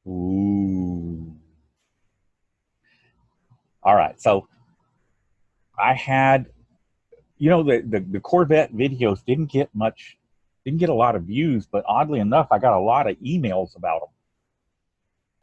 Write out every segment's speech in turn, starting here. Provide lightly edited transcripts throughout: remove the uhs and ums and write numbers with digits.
Ooh. All right. So I had, the Corvette videos didn't get a lot of views, but oddly enough, I got a lot of emails about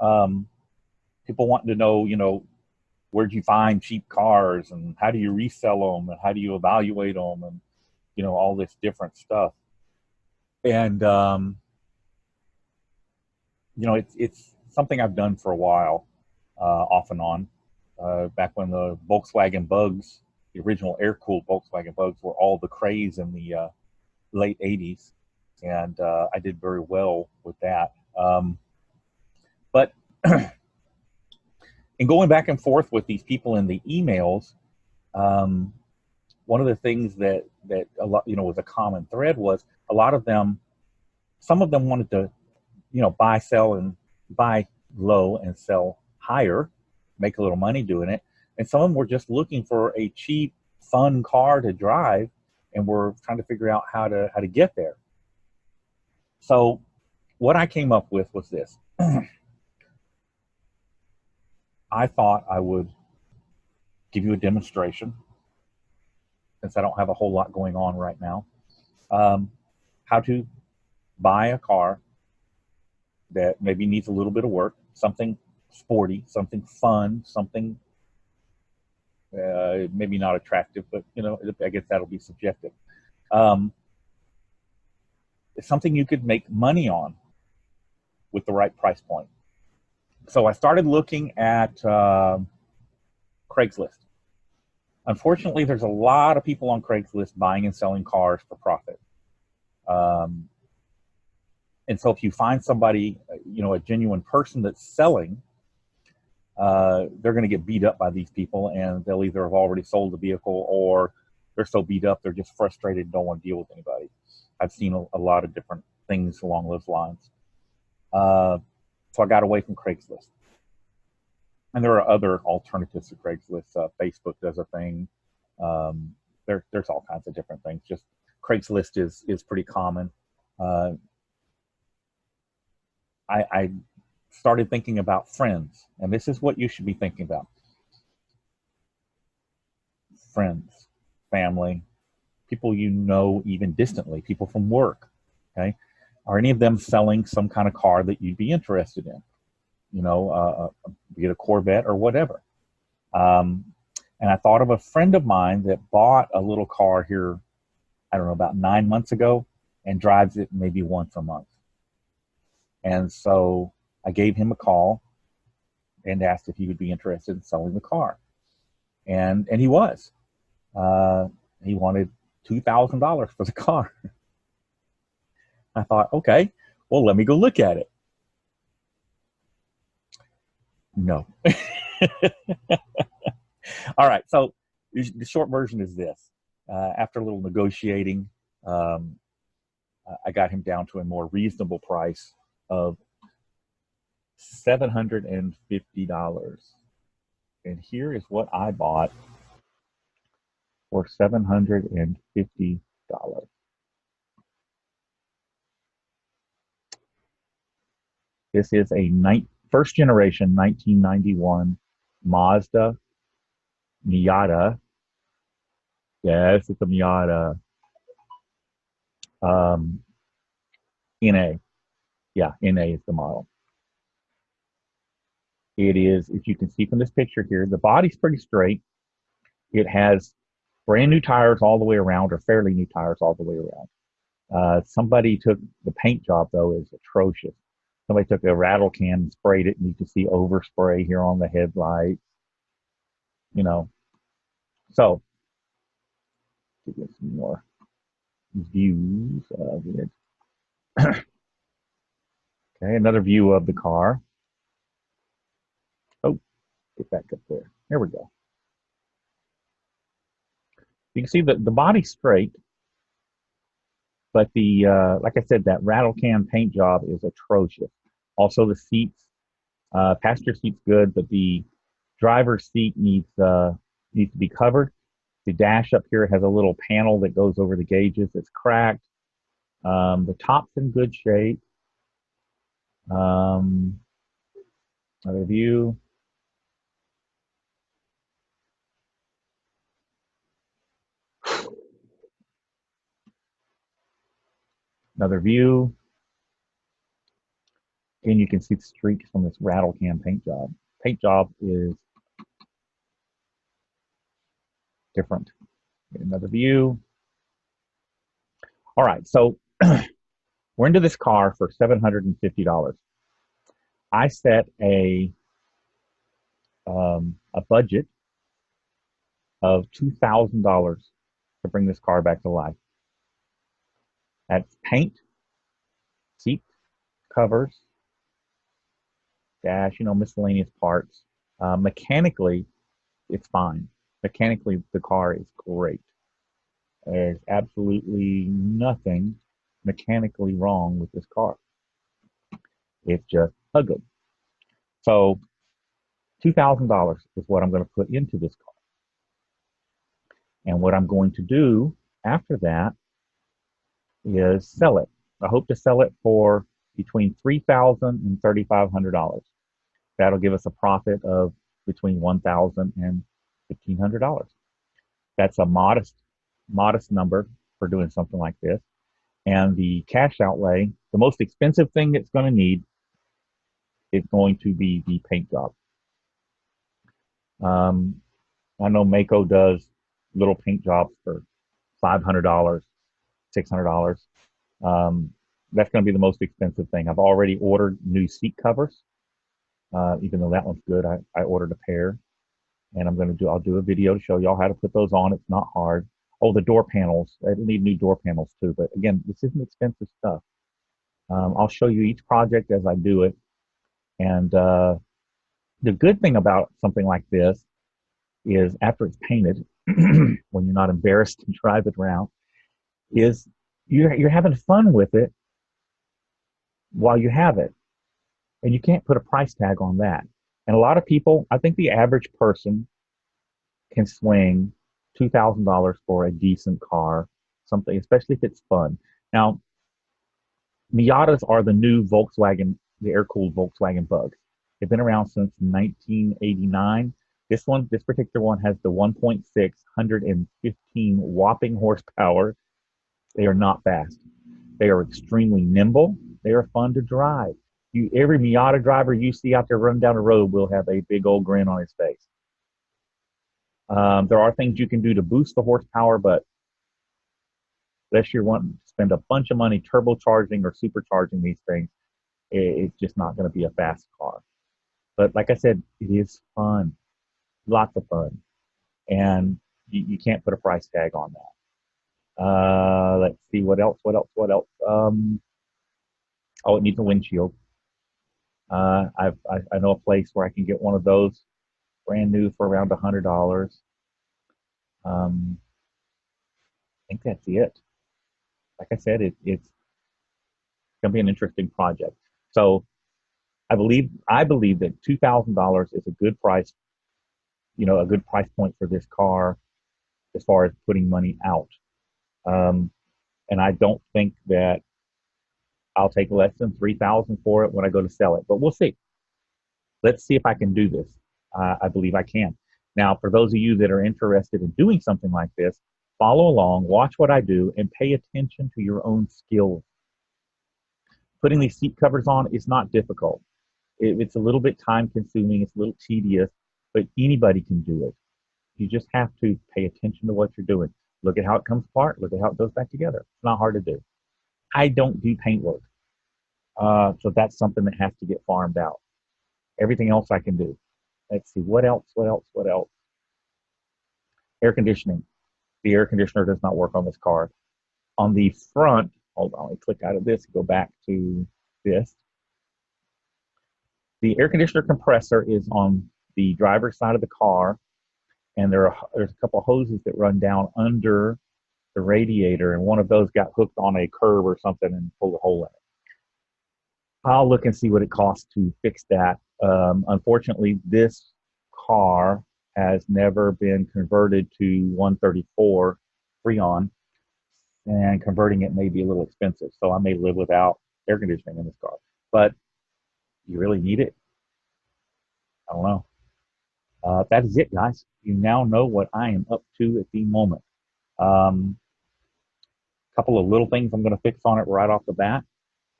them. People wanting to know, where'd you find cheap cars and how do you resell them and how do you evaluate them and, all this different stuff. And, it's something I've done for a while, off and on. Back when the Volkswagen Bugs, the original air-cooled Volkswagen Bugs, were all the craze in the late '80s, and I did very well with that. But in going back and forth with these people in the emails, um, one of the things that a lot, was a common thread was a lot of them. Some of them wanted to, buy low and sell higher, make a little money doing it. And some of them were just looking for a cheap, fun car to drive, and were trying to figure out how to get there. So what I came up with was this. I thought I would give you a demonstration, since I don't have a whole lot going on right now, um, how to buy a car that maybe needs a little bit of work, something sporty, something fun, something maybe not attractive, but I guess that'll be subjective. Um, it's something you could make money on with the right price point. So I started looking at Craigslist. Unfortunately, there's a lot of people on Craigslist buying and selling cars for profit. Um, and so if you find somebody, a genuine person that's selling, they're going to get beat up by these people, and they'll either have already sold the vehicle, or they're so beat up they're just frustrated and don't want to deal with anybody. I've seen a lot of different things along those lines. So I got away from Craigslist. And there are other alternatives to Craigslist. Facebook does a thing. There's all kinds of different things. Just Craigslist is pretty common. Uh, I started thinking about friends, and this is what you should be thinking about. Friends, family, people you know even distantly, people from work. Okay, are any of them selling some kind of car that you'd be interested in? Be it a Corvette or whatever. Um, and I thought of a friend of mine that bought a little car here, I don't know, about 9 months ago, and drives it maybe once a month. And so I gave him a call and asked if he would be interested in selling the car. And he was. Uh, he wanted $2,000 for the car. I thought, okay, well, let me go look at it. No. All right. So the short version is this. After a little negotiating, um, I got him down to a more reasonable price of $750. And here is what I bought for $750. This is a first generation 1991 Mazda Miata. Yes, it's a Miata. Um, NA. Yeah, NA is the model. It is, if you can see from this picture here, the body's pretty straight. It has brand new tires all the way around, or fairly new tires all the way around. Somebody took the paint job, though, is atrocious. Somebody took a rattle can and sprayed it, and you can see overspray here on the headlights. You know, so give you some more views of it. Okay, another view of the car. Oh, get back up there. There we go. You can see the body's straight, but the like I said, that rattle can paint job is atrocious. Also, the seats, passenger seat's good, but the driver's seat needs to be covered. The dash up here has a little panel that goes over the gauges. It's cracked. The top's in good shape. Um, Another view. Another view. Again, you can see the streaks from this rattle can paint job. Paint job is different. Another view. All right, so we're into this car for $750. I set a budget of $2,000 to bring this car back to life. That's paint, seat covers, dash, miscellaneous parts. Mechanically, it's fine. Mechanically, the car is great. There's absolutely nothing mechanically wrong with this car. It's just ugly. So $2,000 is what I'm going to put into this car. And what I'm going to do after that is sell it. I hope to sell it for between $3,000 and $3,500. That'll give us a profit of between $1,000 and $1,500. That's a modest number for doing something like this. And the cash outlay, the most expensive thing it's going to need is going to be the paint job. I know Maaco does little paint jobs for $500, $600. That's going to be the most expensive thing. I've already ordered new seat covers. Even though that one's good, I ordered a pair, and I'll do a video to show y'all how to put those on. It's not hard. Oh, the door panels. I need new door panels too. But again, this isn't expensive stuff. I'll show you each project as I do it. And the good thing about something like this is after it's painted, when you're not embarrassed to drive it around, is you're having fun with it while you have it. And you can't put a price tag on that. And a lot of people, I think the average person can swing $2,000 for a decent car, something, especially if it's fun. Now, Miatas are the new Volkswagen, the air-cooled Volkswagen Bug. They've been around since 1989. This particular one has the 1.6, 115 whopping horsepower. They are not fast. They are extremely nimble. They are fun to drive. Every Miata driver you see out there running down the road will have a big old grin on his face. There are things you can do to boost the horsepower, but unless you're wanting to spend a bunch of money turbocharging or supercharging these things, it's just not going to be a fast car. But like I said, it is fun, lots of fun, and you can't put a price tag on that. Let's see what else. Oh, it needs a windshield. I know a place where I can get one of those brand new for around $100. I think that's it. Like I said, it's going to be an interesting project. So I believe that $2,000 is a good price, a good price point for this car as far as putting money out. And I don't think that I'll take less than $3,000 for it when I go to sell it, but we'll see. Let's see if I can do this. I believe I can. Now, for those of you that are interested in doing something like this, follow along, watch what I do, and pay attention to your own skills. Putting these seat covers on is not difficult. It's a little bit time consuming, it's a little tedious, but anybody can do it. You just have to pay attention to what you're doing. Look at how it comes apart, look at how it goes back together. It's not hard to do. I don't do paint work. So that's something that has to get farmed out. Everything else I can do. Let's see, what else? Air conditioning. The air conditioner does not work on this car. On the front, hold on, let me click out of this, go back to this. The air conditioner compressor is on the driver's side of the car, and there's a couple of hoses that run down under the radiator, and one of those got hooked on a curb or something and pulled a hole in it. I'll look and see what it costs to fix that. Unfortunately, this car has never been converted to 134 Freon, and converting it may be a little expensive. So I may live without air conditioning in this car. But you really need it? I don't know. That is it, guys. You now know what I am up to at the moment. Um, Couple of little things I'm going to fix on it right off the bat.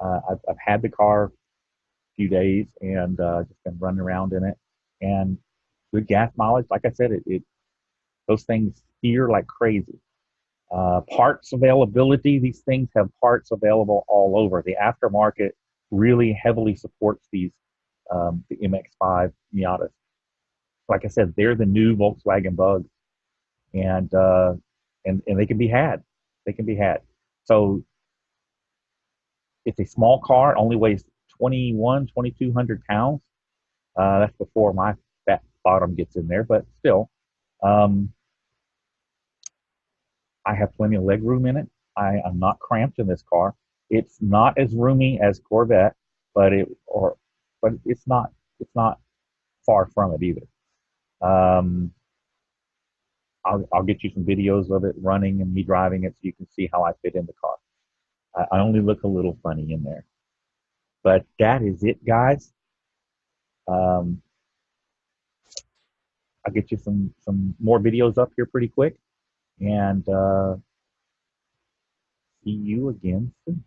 I've had the car a few days and just been running around in it, and good gas mileage. Like I said, it those things steer like crazy. Parts availability, these things have parts available all over. The aftermarket really heavily supports the MX-5 Miatas. Like I said, they're the new Volkswagen Bug, and and they can be had. They can be had. So it's a small car, only weighs 2,200 pounds. That's before my fat bottom gets in there, but still, um, I have plenty of leg room in it. I'm not cramped in this car. It's not as roomy as Corvette, but it's not far from it either. Um, I'll get you some videos of it running and me driving it so you can see how I fit in the car. I only look a little funny in there, but that is it, guys. Um, I'll get you some more videos up here pretty quick, and see you again soon.